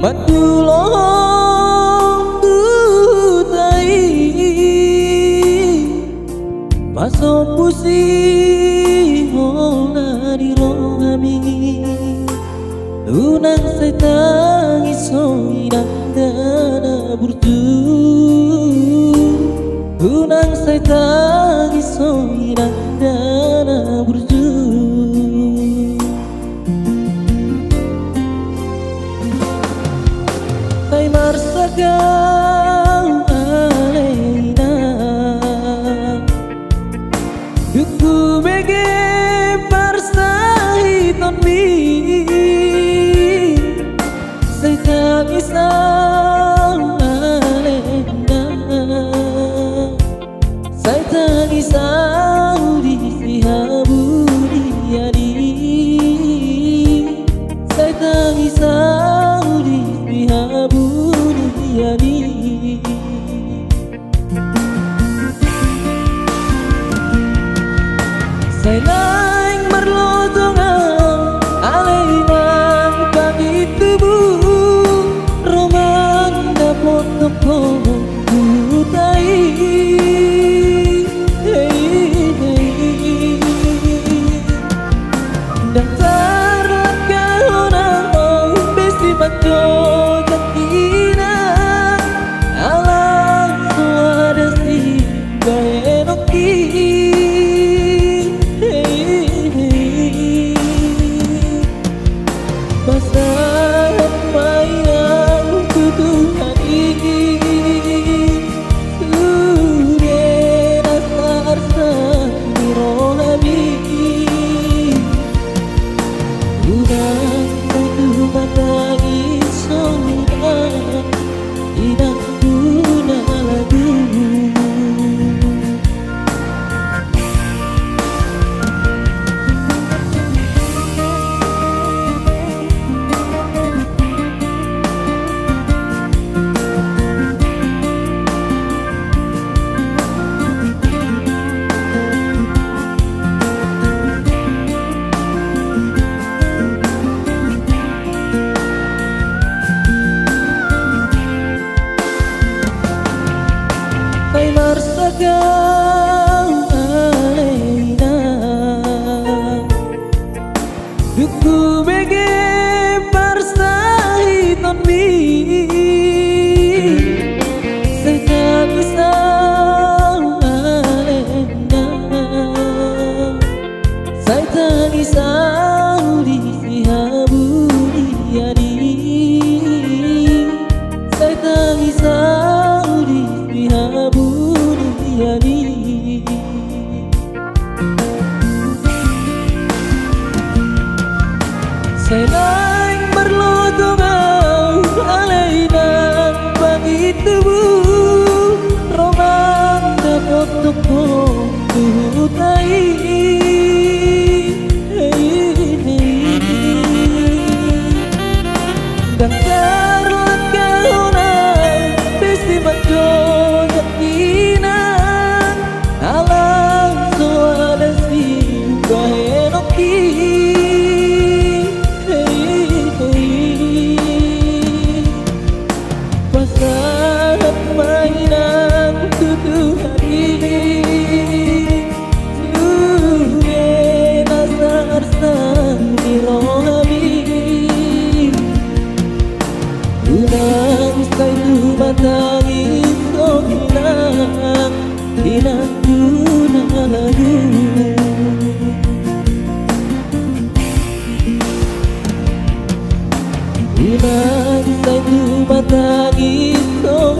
matulong tutai pasok pusi hona di rohami lunang say tangis inang dana burju lunang say tangis inang dana burju tay marsagam alena duku bege parsahiton mi say tangisang alena say tangisang di haburiani say tangisang di haburiani say laing merlotongan alainan pagi tubuh roman dapot toko kutai daftar lakahona besi bato jakina alam suada si baenoki basahan mainan tutuhan ini sudah dasar sani rohami unang satu mata isona inang guna lagu tay marsagam alena duku bege parsahiton mi say tangisang alena say tangisang di haburiani say tangisang di haburiani say laing merlotongan alainan pagi tubuh roman dapot toko kutai daftar lakahona besi bato jakina alam suada si baenoki basahan mainan tutuhan ini sudah dasar sani rohami unang satu batang isona inang guna lagu unang satu batang isona